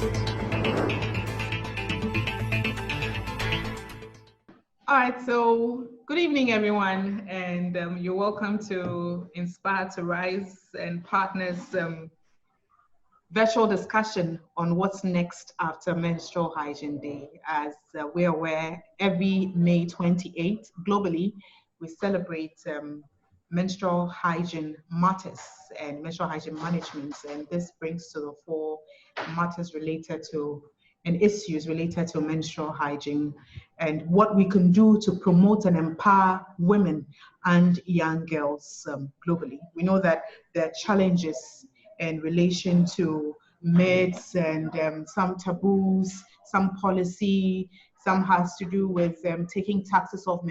All right, so good evening, everyone, and you're welcome to Inspire to Rise and Partners virtual discussion on what's next after Menstrual Hygiene Day. As we're aware, every May 28th, globally, we celebrate menstrual hygiene matters and menstrual hygiene management, and this brings to the fore matters related to and issues related to menstrual hygiene and what we can do to promote and empower women and young girls globally. We know that there are challenges in relation to myths and some taboos, some policy, some has to do with taking taxes off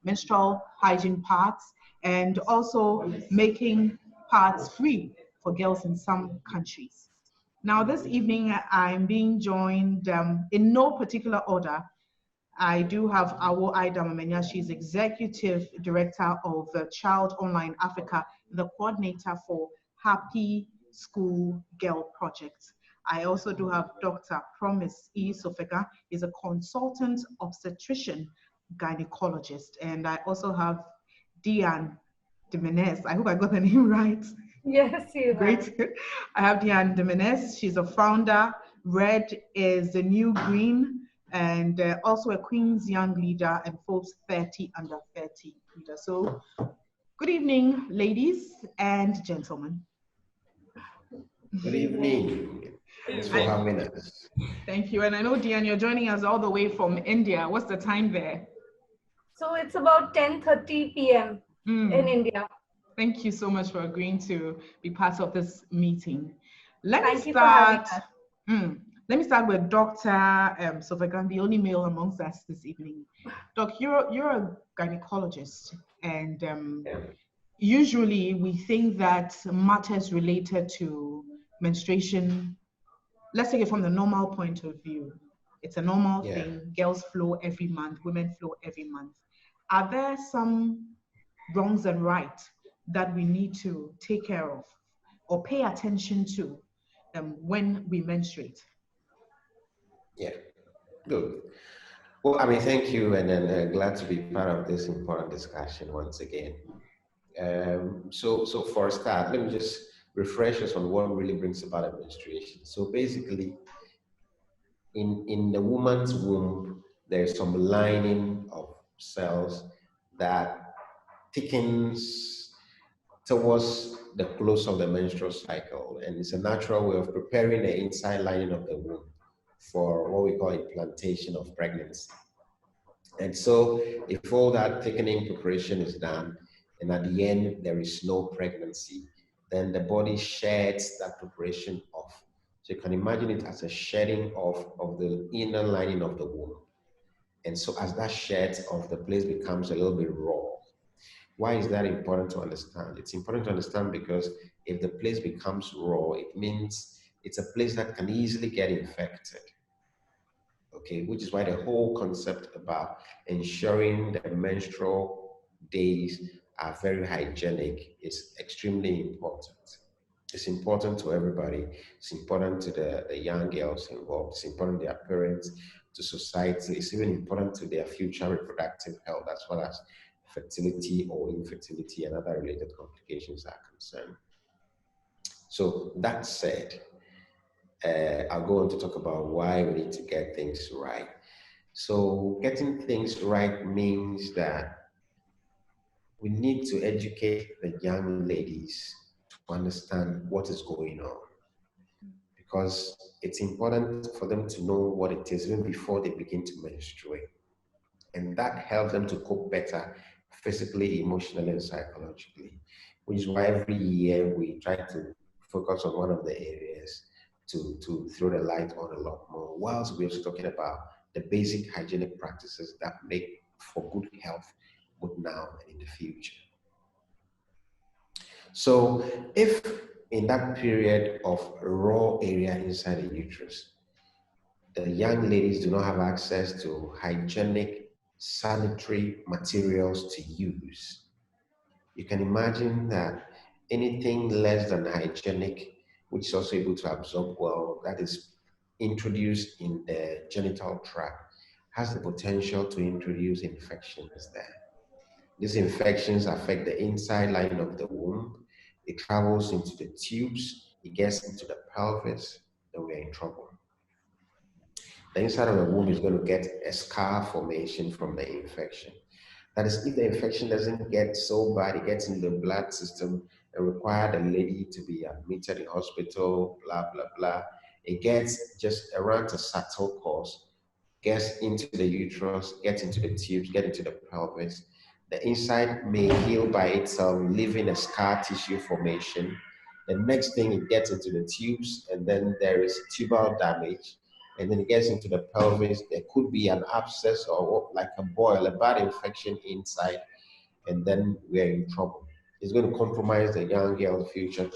menstrual hygiene pads, and also making pads free for girls in some countries. Now, this evening, I'm being joined in no particular order. I do have Awo Aidamamenya. She's Executive Director of Child Online Africa, the coordinator for Happy School Girl Project. I also do have Dr. Promise E. Sofega. He's a consultant obstetrician gynecologist. And I also have Diane Jimenez. I hope I got the name right. Yes, you Great. I have Diane Jimenez. She's a founder. Red is the new green, and also a Queen's Young Leader and Forbes 30 under 30 leader. So, good evening, ladies and gentlemen. Good evening. Thanks for having us. Thank you. And I know, Diane, you're joining us all the way from India. What's the time there? So it's about 10:30 p.m. in India. Thank you so much for agreeing to be part of this meeting. Let me start with Dr. Sofegan, the only male amongst us this evening. Doc, you're a gynecologist, and usually we think that matters related to menstruation, let's take it from the normal point of view. It's a normal thing. Girls flow every month, women flow every month. Are there some wrongs and rights that we need to take care of or pay attention to when we menstruate? Yeah, good. Well, thank you, and then glad to be part of this important discussion once again. So for a start, let me just refresh us on what really brings about a menstruation. So basically, in the woman's womb, there's some lining of cells that thickens towards the close of the menstrual cycle, and it's a natural way of preparing the inside lining of the womb for what we call implantation of pregnancy. And so if all that thickening preparation is done, and at the end there is no pregnancy, then the body sheds that preparation off. So you can imagine it as a shedding off of the inner lining of the womb. And so as that sheds off, the place becomes a little bit raw. Why is that important to understand? It's important to understand because if the place becomes raw, it means it's a place that can easily get infected. Okay, which is why the whole concept about ensuring the menstrual days are very hygienic is extremely important. It's important to everybody. It's important to the young girls involved. It's important to their parents, to society. It's even important to their future reproductive health as well as fertility or infertility and other related complications are concerned. So that said, I'll go on to talk about why we need to get things right. So getting things right means that we need to educate the young ladies to understand what is going on, because it's important for them to know what it is even before they begin to menstruate. And that helps them to cope better physically, emotionally, and psychologically, which is why every year we try to focus on one of the areas to throw the light on a lot more, whilst we're also talking about the basic hygienic practices that make for good health both now and in the future. So if in that period of raw area inside the uterus, the young ladies do not have access to hygienic sanitary materials to use, you can imagine that anything less than hygienic, which is also able to absorb well, that is introduced in the genital tract has the potential to introduce infections there. These infections affect the inside lining of the womb. It travels into the tubes, it gets into the pelvis, then we're in trouble. The inside of the womb is going to get a scar formation from the infection. That is, if the infection doesn't get so bad, it gets in the blood system and require the lady to be admitted in hospital, blah, blah, blah. It gets just around a subtle course, gets into the uterus, gets into the tubes, get into the pelvis. The inside may heal by itself, leaving a scar tissue formation. The next thing, it gets into the tubes, and then there is tubal damage, and then it gets into the pelvis. There could be an abscess or like a boil, a bad infection inside, and then we're in trouble. It's going to compromise the young girl's future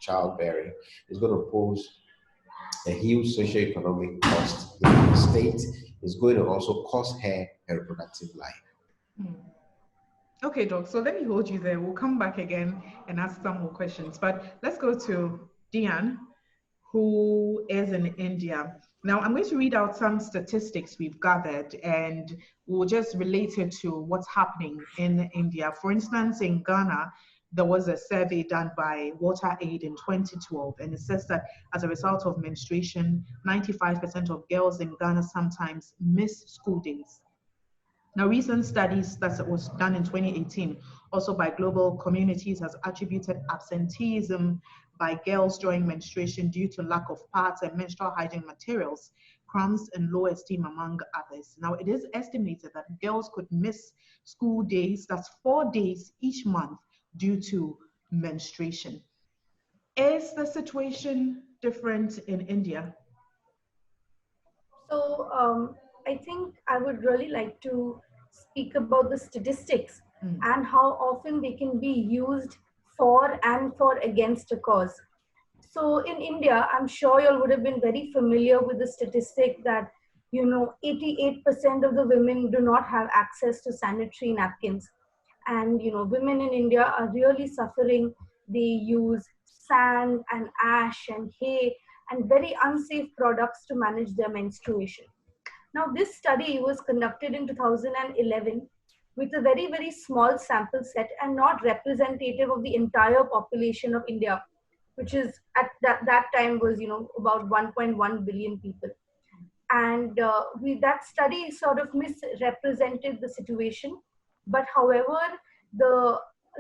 childbearing. It's going to pose a huge socioeconomic cost in the state. Is going to also cost her reproductive life. Okay, Doc, so let me hold you there. We'll come back again and ask some more questions. But let's go to Dian, who is in India. Now, I'm going to read out some statistics we've gathered, and we'll just relate it to what's happening in India. For instance, in Ghana, there was a survey done by Water Aid in 2012, and it says that as a result of menstruation, 95% of girls in Ghana sometimes miss school days. Now, recent studies that was done in 2018, also by global communities, has attributed absenteeism by girls during menstruation due to lack of pads and menstrual hygiene materials, cramps, and low esteem, among others. Now, it is estimated that girls could miss school days, that's 4 days each month, due to menstruation. Is the situation different in India? So I think I would really like to speak about the statistics and how often they can be used for and for against a cause. So in India, I'm sure you all would have been very familiar with the statistic that 88% of the women do not have access to sanitary napkins. And women in India are really suffering. They use sand and ash and hay and very unsafe products to manage their menstruation. Now, this study was conducted in 2011 with a very, very small sample set and not representative of the entire population of India, which is at that time was, about 1.1 billion people. And that study sort of misrepresented the situation. But however,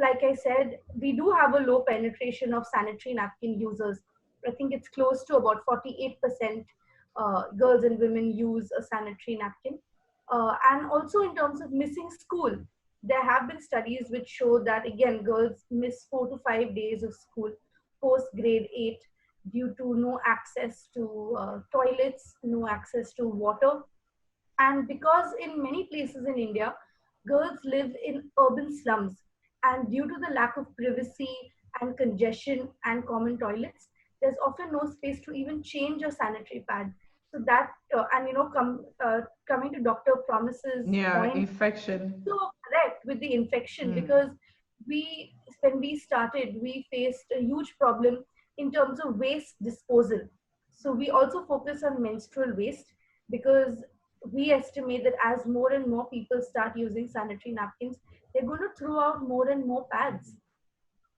like I said, we do have a low penetration of sanitary napkin users. I think it's close to about 48% girls and women use a sanitary napkin. And also in terms of missing school, there have been studies which show that, again, girls miss 4 to 5 days of school post grade 8 due to no access to toilets, no access to water. And because in many places in India, girls live in urban slums, and due to the lack of privacy and congestion and common toilets, there's often no space to even change a sanitary pad. So that, coming to Dr. Promise's point, infection. so correct with the infection, because when we started, we faced a huge problem in terms of waste disposal. So we also focus on menstrual waste because we estimate that as more and more people start using sanitary napkins, they're going to throw out more and more pads.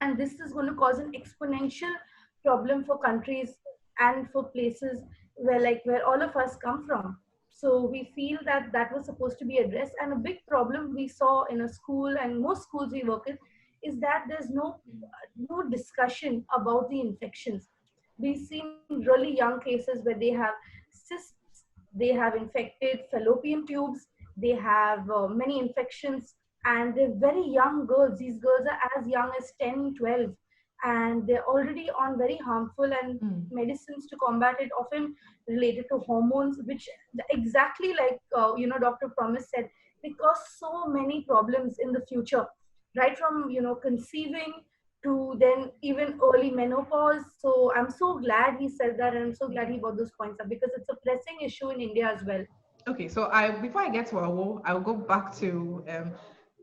And this is going to cause an exponential problem for countries and for places where all of us come from. So we feel that that was supposed to be addressed. And a big problem we saw in a school, and most schools we work in, is that there's no discussion about the infections. We've seen really young cases where they have cysts, they have infected fallopian tubes, they have many infections, and they're very young girls. These girls are as young as 10, 12, and they're already on very harmful and medicines to combat it, often related to hormones, which exactly like Dr. Promise said, they cause so many problems in the future, right from conceiving to then even early menopause. So I'm so glad he said that, and I'm so glad he brought those points up because it's a pressing issue in India as well. Okay, so before I get to I'll go back to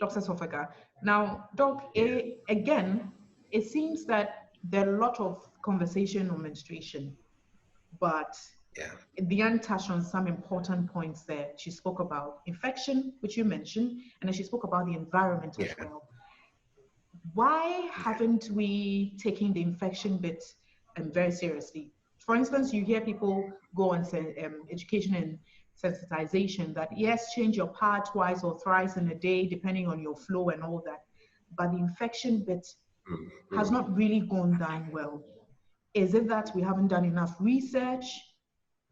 Dr. Sofaka. Now, Doc, again, it seems that there are a lot of conversation on menstruation, but Yeah. Diane touched on some important points there. She spoke about infection, which you mentioned, and then she spoke about the environment as well. Why haven't we taken the infection bit very seriously? For instance, you hear people go on education and sensitization that yes, change your pad twice or thrice in a day, depending on your flow and all that. But the infection bit has not really gone down well. Is it that we haven't done enough research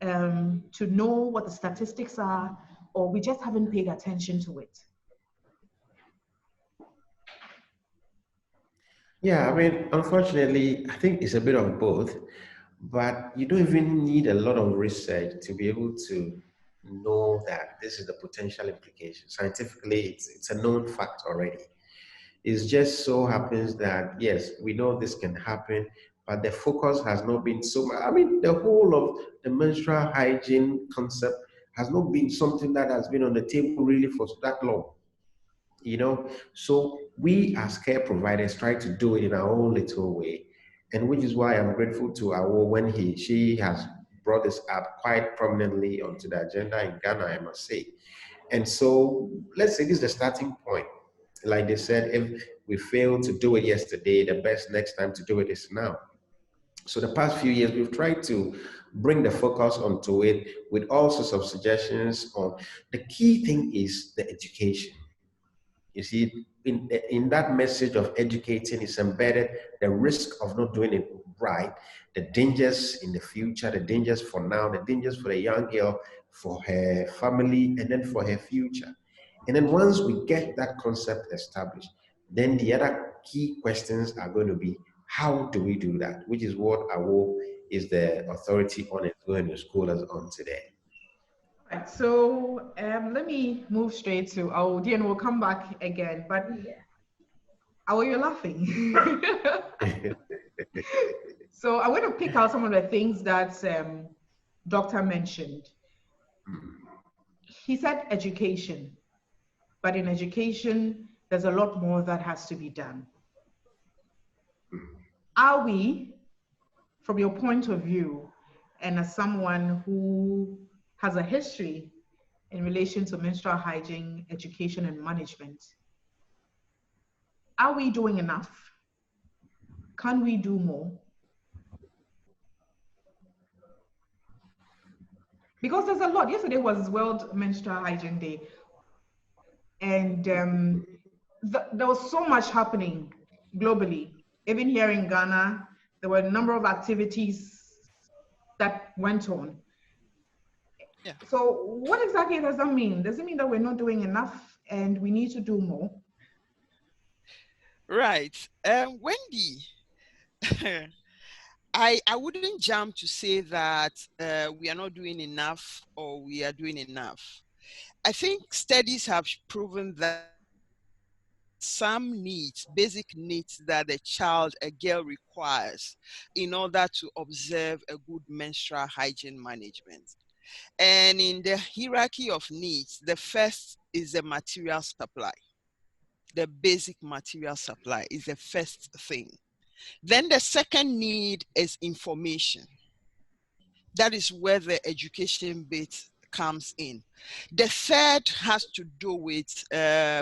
to know what the statistics are, or we just haven't paid attention to it? Yeah, I mean, unfortunately, I think it's a bit of both, but you don't even need a lot of research to be able to know that this is the potential implication. Scientifically, it's a known fact already. It just so happens that, yes, we know this can happen, but the focus has not been so much. I mean, the whole of the menstrual hygiene concept has not been something that has been on the table really for that long. So we as care providers try to do it in our own little way, and which is why I'm grateful to Awo when she has brought this up quite prominently onto the agenda in Ghana, I must say. And so let's say this is the starting point. Like they said, if we failed to do it yesterday, the best next time to do it is now. So the past few years, we've tried to bring the focus onto it with all sorts of suggestions on the key thing is the education. You see, in that message of educating is embedded the risk of not doing it right, the dangers in the future, the dangers for now, the dangers for the young girl, for her family, and then for her future. And then once we get that concept established, then the other key questions are going to be, how do we do that? Which is what AWO is the authority on it going to school us on today. Right, so let me move straight to Audi and we'll come back again. But how are you laughing? So I want to pick out some of the things that Doctor mentioned. He said education, but in education, there's a lot more that has to be done. Are we, from your point of view, and as someone who has a history in relation to menstrual hygiene, education, and management, are we doing enough? Can we do more? Because there's a lot. Yesterday was World Menstrual Hygiene Day, and there was so much happening globally. Even here in Ghana, there were a number of activities that went on. Yeah. So what exactly does that mean? Does it mean that we're not doing enough and we need to do more? Right. Wendy, I wouldn't jump to say that we are not doing enough or we are doing enough. I think studies have proven that some needs, basic needs that a girl requires in order to observe a good menstrual hygiene management. And in the hierarchy of needs, the first is the material supply. The basic material supply is the first thing. Then the second need is information. That is where the education bit comes in. The third has to do with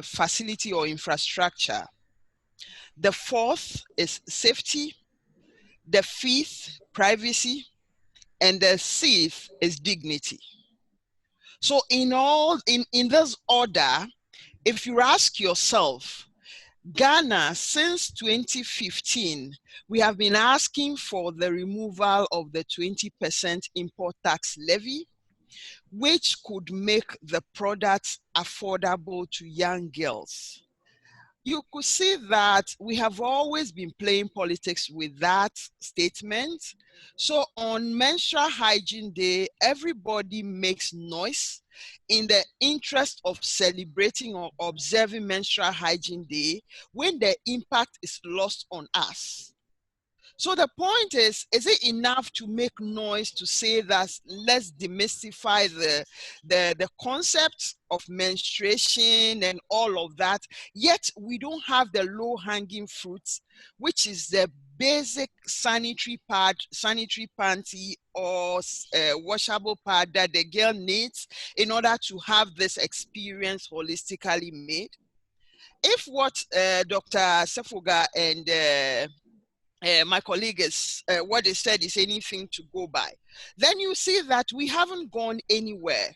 facility or infrastructure. The fourth is safety. The fifth, privacy. And the sixth is dignity. So in this order, if you ask yourself, Ghana, since 2015, we have been asking for the removal of the 20% import tax levy, which could make the products affordable to young girls. You could see that we have always been playing politics with that statement. So on Menstrual Hygiene Day, everybody makes noise in the interest of celebrating or observing Menstrual Hygiene Day when the impact is lost on us. So the point is it enough to make noise to say that let's demystify the concept of menstruation and all of that, yet we don't have the low-hanging fruits, which is the basic sanitary pad, sanitary panty, or washable pad that the girl needs in order to have this experience holistically made. If what Dr. Sefoga and my colleague is what they said is anything to go by, then you see that we haven't gone anywhere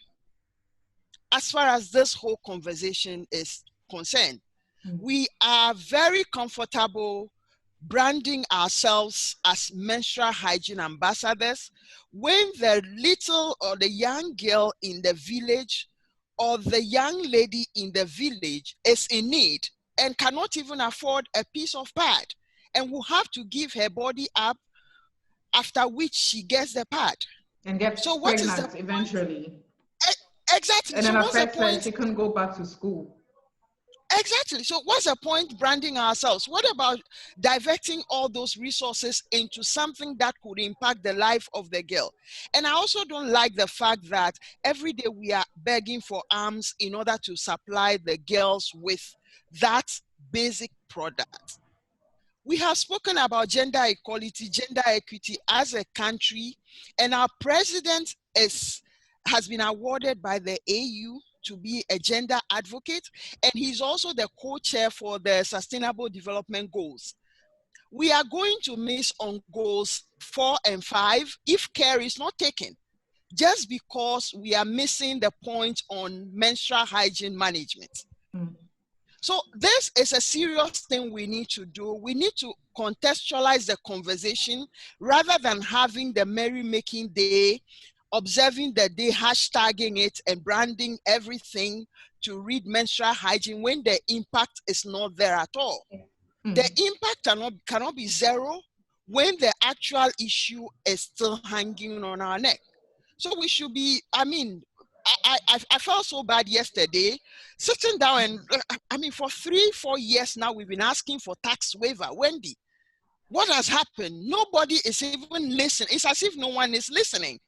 as far as this whole conversation is concerned. We are very comfortable branding ourselves as menstrual hygiene ambassadors when the little or the young girl in the village or the young lady in the village is in need and cannot even afford a piece of pad and will have to give her body up, after which she gets the pad. And gets pregnant eventually. Exactly. And then so what's the point? She couldn't go back to school. Exactly. So what's the point branding ourselves? What about diverting all those resources into something that could impact the life of the girl? And I also don't like the fact that every day we are begging for arms in order to supply the girls with that basic product. We have spoken about gender equality, gender equity as a country, and our president has been awarded by the AU to be a gender advocate, and he's also the co-chair for the Sustainable Development Goals. We are going to miss on goals 4 and 5 if care is not taken, just because we are missing the point on menstrual hygiene management. So this is a serious thing we need to do. We need to contextualize the conversation rather than having the merrymaking day, observing the day, hashtagging it and branding everything to read menstrual hygiene when the impact is not there at all. The impact cannot be zero when the actual issue is still hanging on our neck. So we should be, I felt so bad yesterday, sitting down and, for 3-4 years now, we've been asking for tax waiver. Wendy, what has happened? Nobody is even listening. It's as if no one is listening.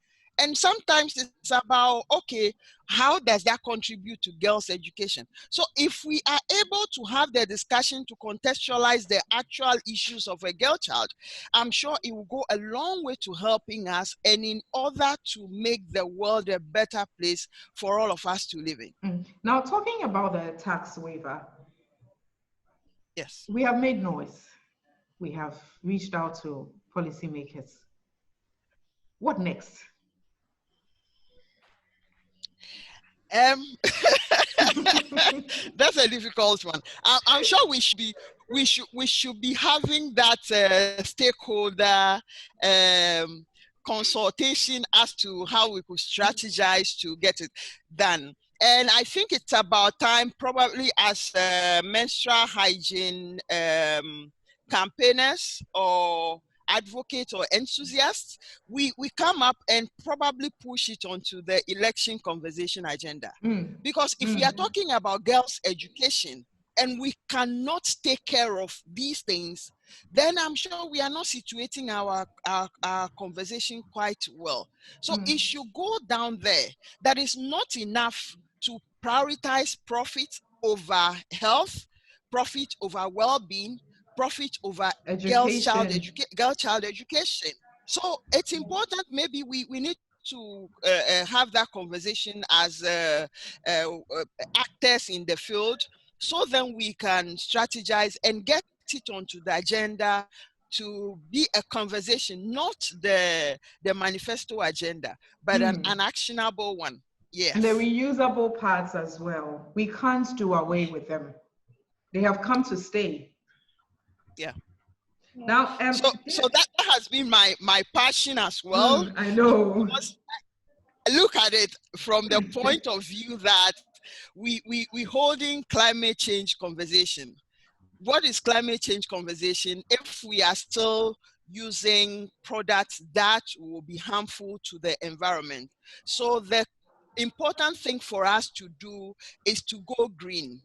And sometimes it's about, okay, how does that contribute to girls' education? So if we are able to have the discussion to contextualize the actual issues of a girl child, I'm sure it will go a long way to helping us and in order to make the world a better place for all of us to live in. Now, talking about the tax waiver, yes, we have made noise. We have reached out to policymakers. What next? That's a difficult one. I'm sure we should be having that stakeholder consultation as to how we could strategize to get it done. And I think it's about time, probably as menstrual hygiene campaigners or advocates or enthusiasts, we come up and probably push it onto the election conversation agenda. Because if we are talking about girls' education and we cannot take care of these things, then I'm sure we are not situating our conversation quite well. So it should go down there. That is not enough to prioritize profit over health, profit over well-being, profit over girl child education. So it's important, maybe we need to have that conversation as actors in the field, so then we can strategize and get it onto the agenda to be a conversation, not the manifesto agenda, but an actionable one. Yes. And the reusable parts as well. We can't do away with them. They have come to stay. Yeah. Now, so that has been my passion as well. I know. I look at it from the point of view that we holding climate change conversation. What is climate change conversation if we are still using products that will be harmful to the environment? So the important thing for us to do is to go green.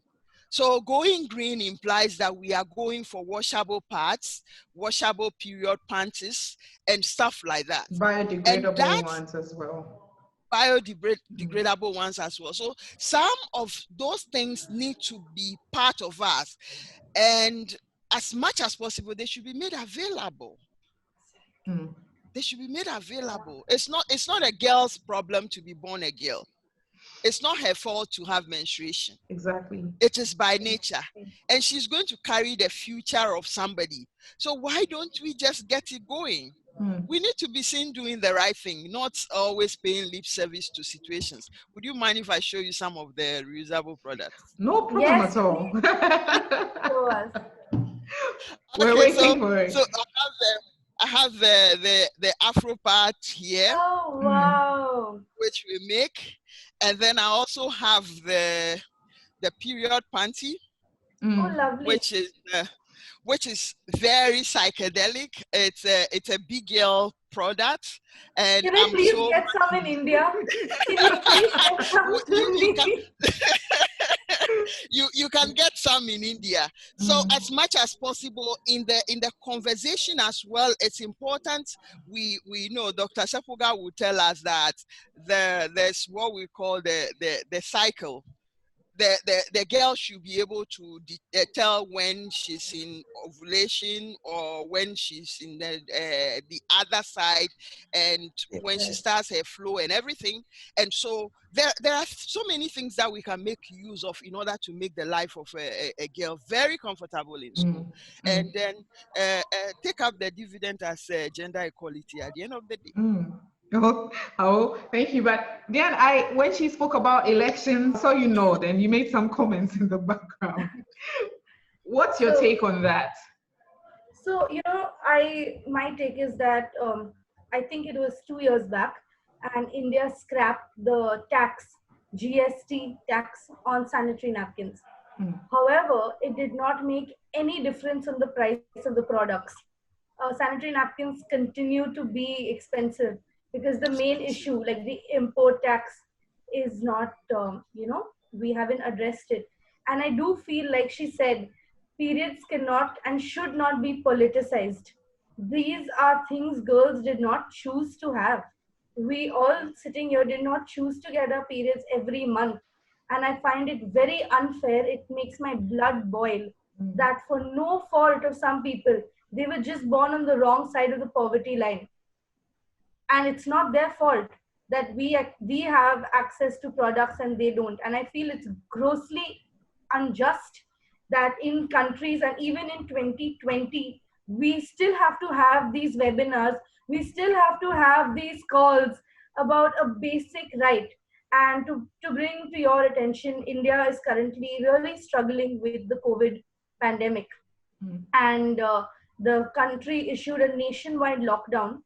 So going green implies that we are going for washable pads, washable period panties, and stuff like that. And Biodegradable that ones as well. biodegradable ones as well. So some of those things need to be part of us, and as much as possible, they should be made available. They should be made available. It's not a girl's problem to be born a girl. It's not her fault to have menstruation. Exactly. It is by nature. And she's going to carry the future of somebody. So why don't we just get it going? We need to be seen doing the right thing, not always paying lip service to situations. Would you mind if I show you some of the reusable products? No problem at all. We're waiting for it. So I have the Afro part here. Oh, wow. Which we make. And then I also have the period panty. Oh, lovely. Which is very psychedelic. It's a big girl product. And can I please get some in India? Can you please get some you can get some in India. So as much as possible in the conversation as well, it's important we know Dr. Sepuga will tell us that there's what we call the cycle. The girl should be able to tell when she's in ovulation or when she's in the other side, and when she starts her flow and everything. And so there are so many things that we can make use of in order to make the life of a girl very comfortable in school. And then take up the dividend as gender equality at the end of the day. Oh, thank you. But then when she spoke about elections, so then you made some comments in the background. What's your take on that? So, my take is that I think it was 2 years back, and India scrapped the GST tax on sanitary napkins. However, it did not make any difference on the price of the products. Sanitary napkins continue to be expensive, because the main issue, like the import tax, is not, we haven't addressed it. And I do feel, like she said, periods cannot and should not be politicized. These are things girls did not choose to have. We all sitting here did not choose to get our periods every month. And I find it very unfair. It makes my blood boil that for no fault of some people, they were just born on the wrong side of the poverty line. And it's not their fault that we have access to products and they don't. And I feel it's grossly unjust that in countries, and even in 2020, we still have to have these webinars, we still have to have these calls about a basic right. And to bring to your attention, India is currently really struggling with the COVID pandemic. And the country issued a nationwide lockdown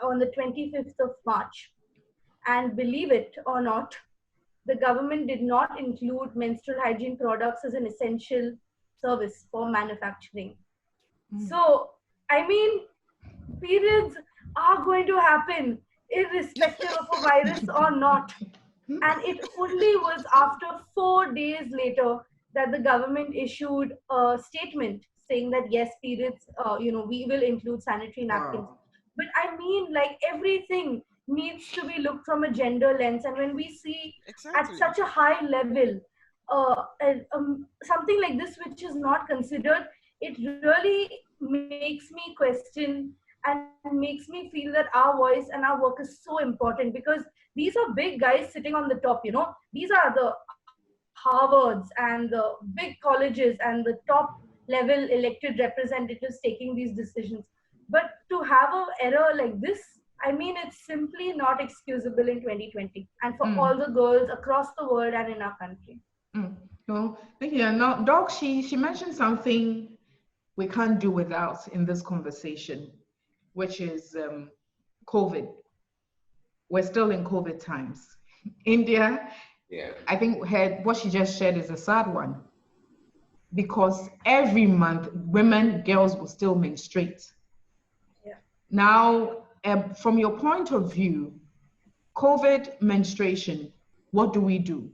on the 25th of March. And believe it or not, the government did not include menstrual hygiene products as an essential service for manufacturing. So, I mean, periods are going to happen irrespective of a virus or not. And it only was after 4 days later that the government issued a statement saying that yes, periods, we will include sanitary napkins. Wow. But I mean, like, everything needs to be looked from a gender lens. And when we see at such a high level, something like this which is not considered, it really makes me question and makes me feel that our voice and our work is so important, because these are big guys sitting on the top, these are the Harvards and the big colleges and the top level elected representatives taking these decisions. But to have an error like this, I mean, it's simply not excusable in 2020 and for all the girls across the world and in our country. Well, thank you. Now, Doc, she mentioned something we can't do without in this conversation, which is COVID. We're still in COVID times. India, I think what she just shared is a sad one, because every month girls will still menstruate. Now, from your point of view, COVID menstruation, what do we do?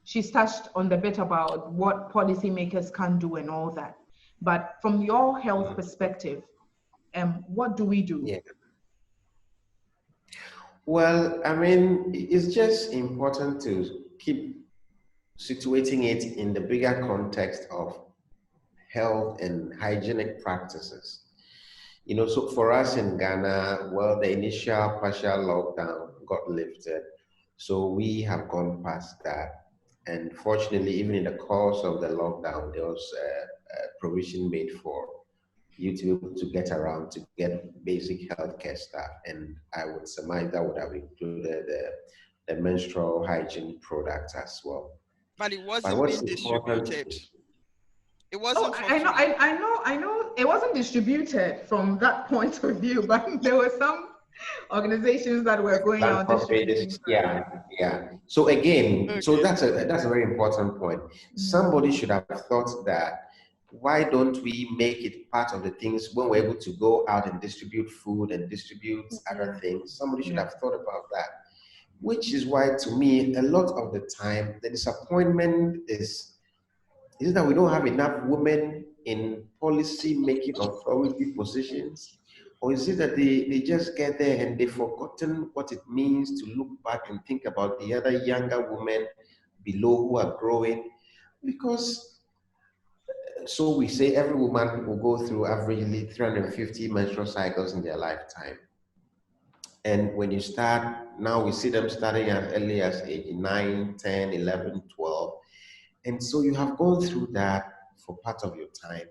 she's touched on the bit about what policymakers can do and all that. But from your health perspective, what do we do? Yeah. Well, I mean, it's just important to keep situating it in the bigger context of health and hygienic practices. So for us in Ghana, well, the initial partial lockdown got lifted. So we have gone past that. And fortunately, even in the course of the lockdown, there was a provision made for you to be able to get around to get basic healthcare stuff. And I would surmise that would have included the menstrual hygiene products as well. But it But wasn't what's being important distributed. is, It Oh, wasn't for I know, free. I know. It wasn't distributed from that point of view, but there were some organizations that were going out distributing. yeah, yeah. So again, so Okay. that's a very important point. Somebody should have thought that why don't we make it part of the things when we're able to go out and distribute food and distribute other things? Somebody should have thought about that. Which is why, to me, a lot of the time, the disappointment is that we don't have enough women in policy making authority positions? Or is it that they just get there and they've forgotten what it means to look back and think about the other younger women below who are growing? Because so we say every woman will go through averagely 350 menstrual cycles in their lifetime. And when you start, now we see them starting as early as age 9, 10, 11, 12. And so you have gone through that for part of your time.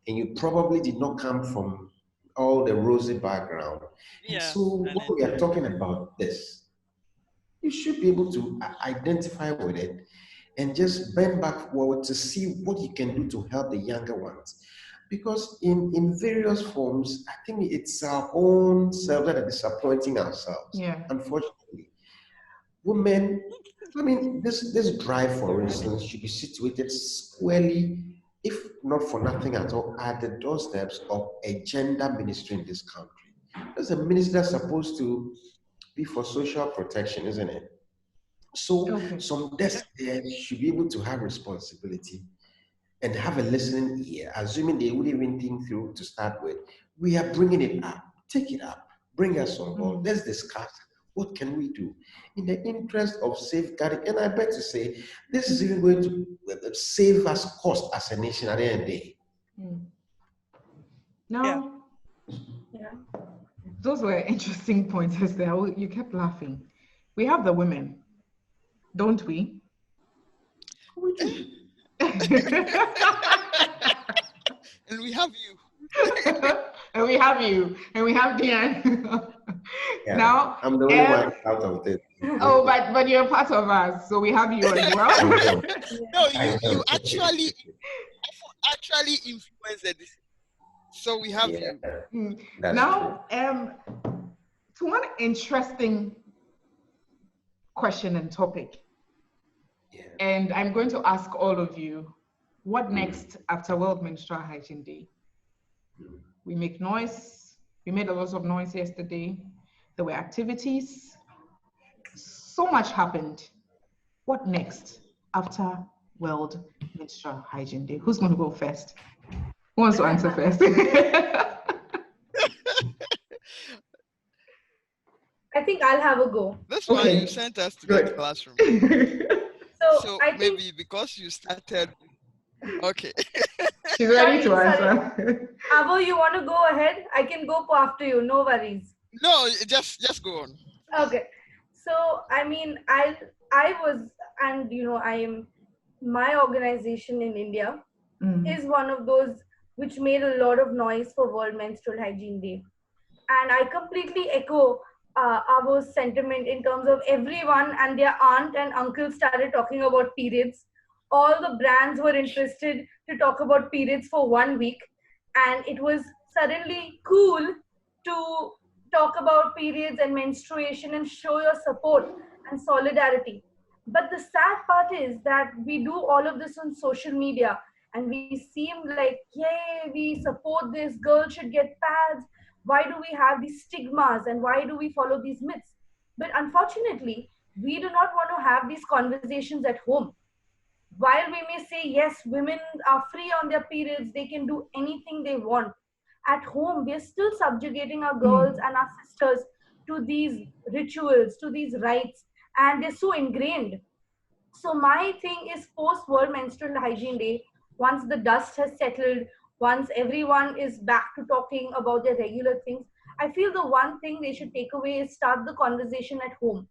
And you probably did not come from all the rosy background. And Yeah. so when we are talking about this, you should be able to identify with it and just bend back forward to see what you can do to help the younger ones. Because in various forms, I think it's our own selves that are disappointing ourselves. Yeah. Unfortunately, women, I mean, this drive, for instance, should be situated squarely, if not for nothing at all, at the doorsteps of a gender ministry in this country. There's a minister that's supposed to be for social protection, isn't it? So some desk there should be able to have responsibility and have a listening ear, assuming they wouldn't even think through to start with. We are bringing it up. Take it up. Bring us on board. Let's discuss what can we do in the interest of safeguarding. And I bet to say this is even going to save us cost as a nation at the end of the day. Now, those were interesting pointers there. You kept laughing. We have the women, don't we? We do. And we have you. And we have you. And we have Diane. Yeah, now, I'm the only one out of this. Oh, but you're part of us, so we have you as well. No, you actually influence the decision. So we have you. Now, to one interesting question and topic. And I'm going to ask all of you, what next after World Menstrual Hygiene Day? We make noise. We made a lot of noise yesterday. There were activities. So much happened. What next after World Menstrual Hygiene Day? Who's going to go first? Who wants to answer first? I think I'll have a go. That's why you sent us to the classroom. So I think, maybe because you started. Okay. She's ready to answer. Avo, you want to go ahead? I can go after you. No worries. No, just go on. Okay. So I mean, I was, and I am, my organization in India is one of those which made a lot of noise for World Menstrual Hygiene Day, and I completely echo our sentiment in terms of everyone and their aunt and uncle started talking about periods. All the brands were interested to talk about periods for 1 week, and it was suddenly cool to talk about periods and menstruation and show your support and solidarity. But the sad part is that we do all of this on social media and we seem like, yay, we support this, girls should get pads. Why do we have these stigmas and why do we follow these myths? But unfortunately, we do not want to have these conversations at home. While we may say, yes, women are free on their periods, they can do anything they want, at home, we're still subjugating our girls and our sisters to these rituals, to these rites, and they're so ingrained. So my thing is post World Menstrual Hygiene Day, once the dust has settled, once everyone is back to talking about their regular things, I feel the one thing they should take away is start the conversation at home.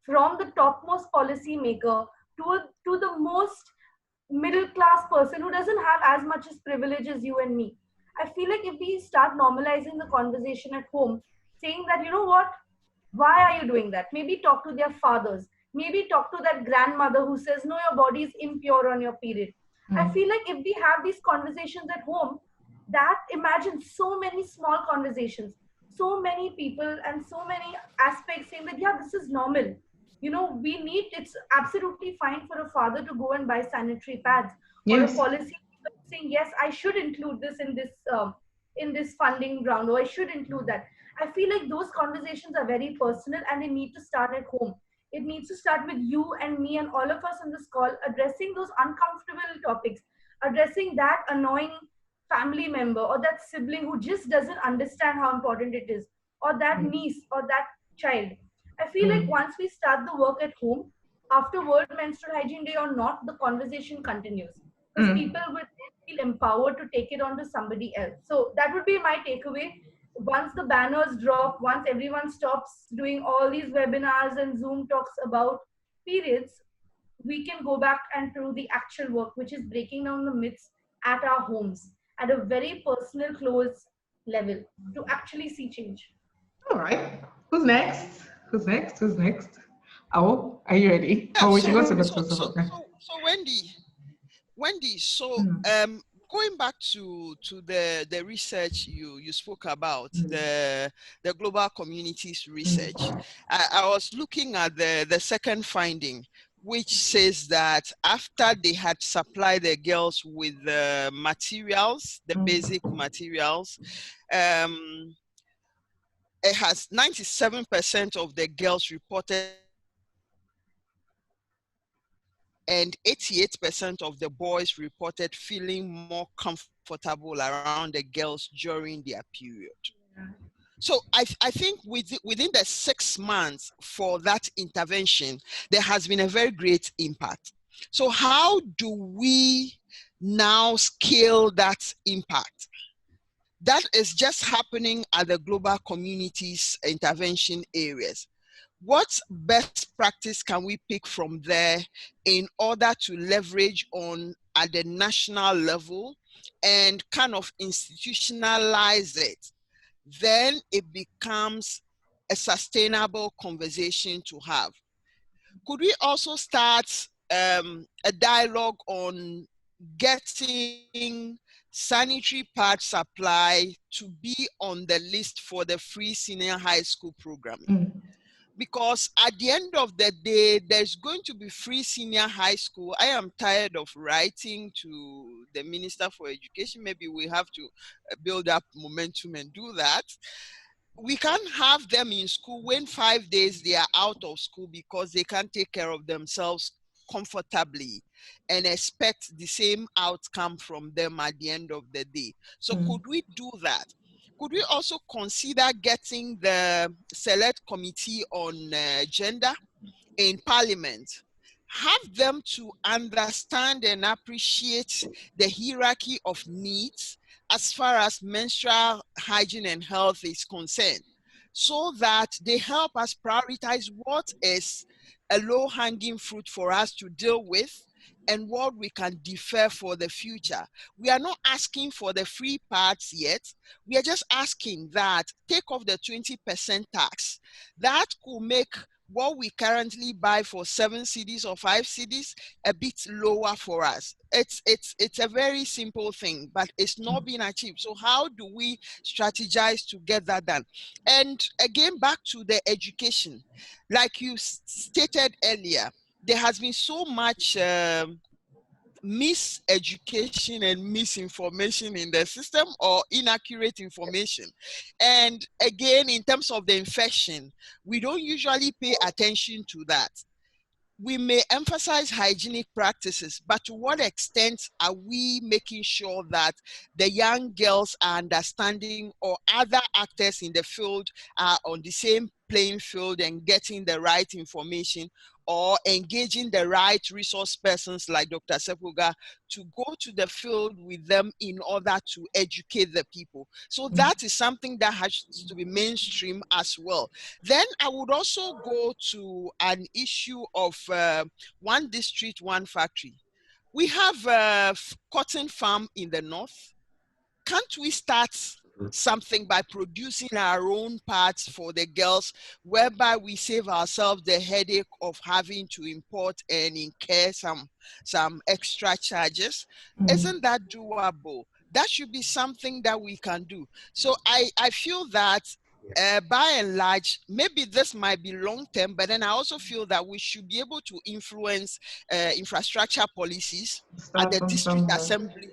From the topmost policy maker to the most middle class person who doesn't have as much as privilege as you and me. I feel like if we start normalizing the conversation at home, saying that, you know what, why are you doing that? Maybe talk to their fathers. Maybe talk to that grandmother who says, no, your body is impure on your period. I feel like if we have these conversations at home, that imagine so many small conversations, so many people and so many aspects saying that, yeah, this is normal. You know, we need, it's absolutely fine for a father to go and buy sanitary pads, or a Yes. policy saying, yes, I should include this in this funding round, or I should include that. I feel like those conversations are very personal and they need to start at home. It needs to start with you and me and all of us on this call addressing those uncomfortable topics, addressing that annoying family member or that sibling who just doesn't understand how important it is, or that niece or that child. I feel like once we start the work at home, after World Menstrual Hygiene Day or not, the conversation continues because people will feel empowered to take it on to somebody else. So that would be my takeaway. Once the banners drop, once everyone stops doing all these webinars and Zoom talks about periods, we can go back and do the actual work, which is breaking down the myths at our homes at a very personal, close level to actually see change. All right. Who's next? Who's next? Who's next? Oh, are you ready? Yeah, Oh, we should go so to the so close-up. so Okay. so Wendy, so going back to the research you spoke about, the global communities research, I was looking at the second finding, which says that after they had supplied the girls with the materials, the basic materials, it has 97% of the girls reported and 88% of the boys reported feeling more comfortable around the girls during their period. So I think within the 6 months for that intervention, there has been a very great impact. So how do we now scale that impact? That is just happening at the global communities intervention areas. What best practice can we pick from there in order to leverage on at the national level and kind of institutionalize it? Then it becomes a sustainable conversation to have. Could we also start a dialogue on getting sanitary pad supply to be on the list for the free senior high school programming? Because at the end of the day, there's going to be free senior high school. I am tired of writing to the Minister for Education. Maybe we have to build up momentum and do that. We can't have them in school when 5 days they are out of school because they can't take care of themselves comfortably and expect the same outcome from them at the end of the day. So could we do that? Could we also consider getting the select committee on gender in parliament, have them to understand and appreciate the hierarchy of needs as far as menstrual hygiene and health is concerned, so that they help us prioritize what is a low-hanging fruit for us to deal with and what we can defer for the future. We are not asking for the free parts yet. We are just asking that take off the 20% tax. That could make what we currently buy for 7 cedis or 5 cedis a bit lower for us. It's a very simple thing, but it's not being achieved. So how do we strategize to get that done? And again, back to the education, like you stated earlier, there has been so much miseducation and misinformation in the system, or inaccurate information. And again, in terms of the infection, we don't usually pay attention to that. we may emphasize hygienic practices, but to what extent are we making sure that the young girls are understanding, or other actors in the field are on the same playing field and getting the right information, or engaging the right resource persons like Dr. Sepuga to go to the field with them in order to educate the people. So that is something that has to be mainstream as well. Then I would also go to an issue of one district, one factory. We have a cotton farm in the north. Can't we start something by producing our own parts for the girls, whereby we save ourselves the headache of having to import and incur some extra charges? Isn't that doable? That should be something that we can do. So I feel that by and large, maybe this might be long term, but then I also feel that we should be able to influence infrastructure policies at the district assembly,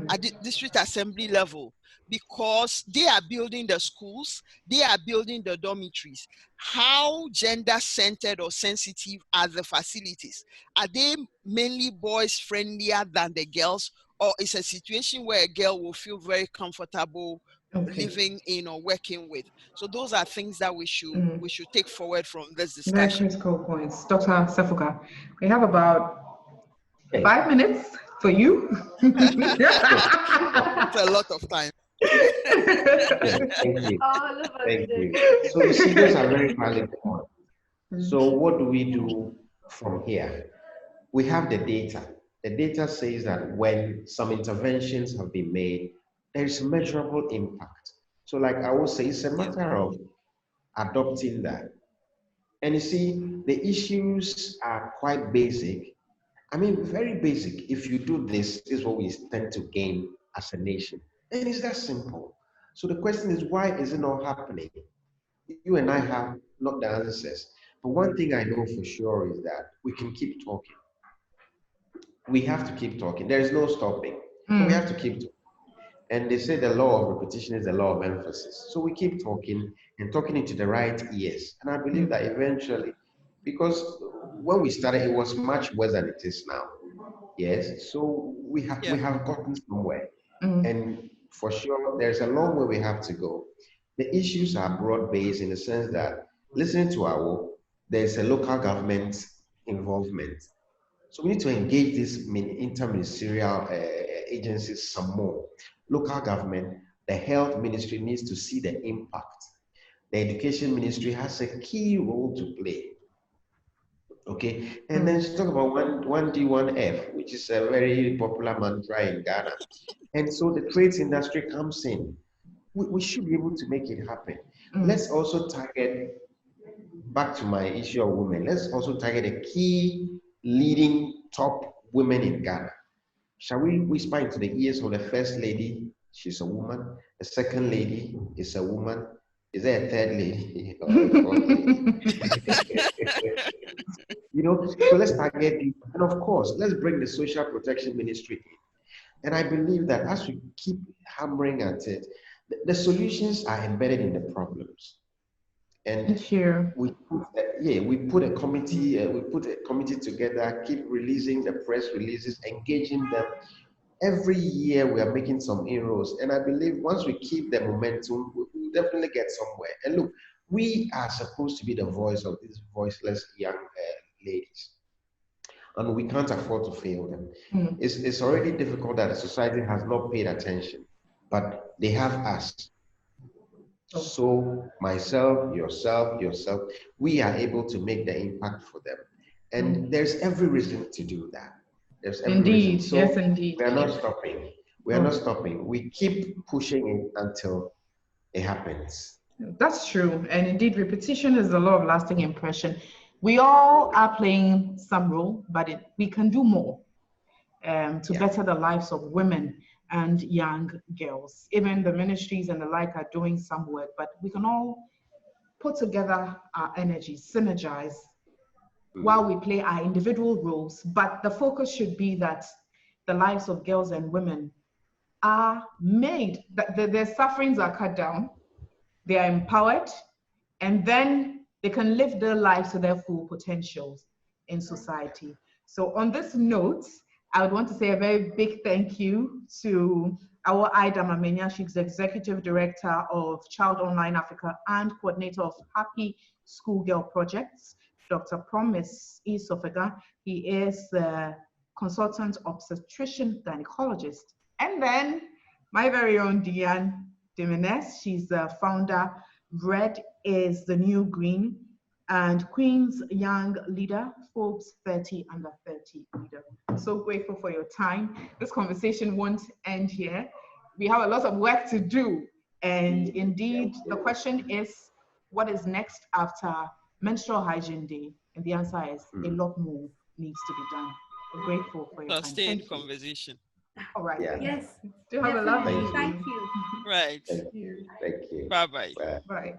at the district assembly level, because they are building the schools, they are building the dormitories. How gender-centered or sensitive are the facilities? Are they mainly boys friendlier than the girls, or is a situation where a girl will feel very comfortable living in or working with? So those are things that we should take forward from this Very discussion. critical points. Dr. Sefuka, we have about 5 minutes for you. It's a lot of time. Thank you. Thank you. So you see, those are very valid points. So what do we do from here? We have the data. The data says that when some interventions have been made, there is measurable impact. So like I would say, it's a matter of adopting that. And you see, the issues are quite basic. I mean, very basic. If you do this, this is what we tend to gain as a nation. And it's that simple. So the question is, why is it not happening? You and I have not the answers. But one thing I know for sure is that we can keep talking. We have to keep talking. There is no stopping. So we have to keep talking. And they say the law of repetition is the law of emphasis. So we keep talking and talking into the right ears. And I believe that eventually, because when we started, it was much worse than it is now. Yes. So we have gotten somewhere. And for sure, there's a long way we have to go. The issues are broad-based in the sense that, listening to our, there's a local government involvement. So we need to engage these interministerial agencies some more. Local government, the health ministry needs to see the impact. The education ministry has a key role to play. Okay, and then she talk about 1D, 1F, which is a very popular mantra in Ghana. And so the trades industry comes in. We should be able to make it happen. Let's also target, back to my issue of women, let's also target a key leading top women in Ghana. Shall we whisper into the ears of the first lady? She's a woman. The second lady is a woman. Is there a third lady or a fourth lady? You know, so let's target it. And of course, let's bring the social protection ministry in. And I believe that as we keep hammering at it, the solutions are embedded in the problems. And we put a committee together, keep releasing the press releases, engaging them. Every year we are making some inroads. And I believe once we keep the momentum, we'll definitely get somewhere. And look, we are supposed to be the voice of these voiceless young ladies. And we can't afford to fail them. It's already difficult that the society has not paid attention, but they have us. So myself, yourself, we are able to make the impact for them. And there's every reason to do that. There's every reason. So yes, indeed. We are not stopping. We are not stopping. We keep pushing it until it happens. That's true. And indeed, repetition is a lot of lasting impression. We all are playing some role, but we can do more to better the lives of women and young girls. Even the ministries and the like are doing some work, but we can all put together our energies, synergize while we play our individual roles. But the focus should be that the lives of girls and women are made, that their sufferings are cut down, they are empowered, and then they can live their lives to their full potentials. in society. So on this note, I would want to say a very big thank you to our Ida Mamenya. She's Executive Director of Child Online Africa and Coordinator of Happy Schoolgirl Projects. Dr. Promise Isofega, he is the Consultant Obstetrician Gynecologist. And then my very own Diane Jimenez, she's the founder, Red is the New Green, and Queen's Young Leader, Forbes 30 Under 30 Leader. I'm so grateful for your time. This conversation won't end here. We have a lot of work to do. And indeed, the question is, what is next after Menstrual Hygiene Day? And the answer is a lot more needs to be done. We're grateful for your time. Sustained conversation. All right. Yeah. Yes. Do have a lovely Thank you. Right. Thank you. Bye-bye. Bye. Bye.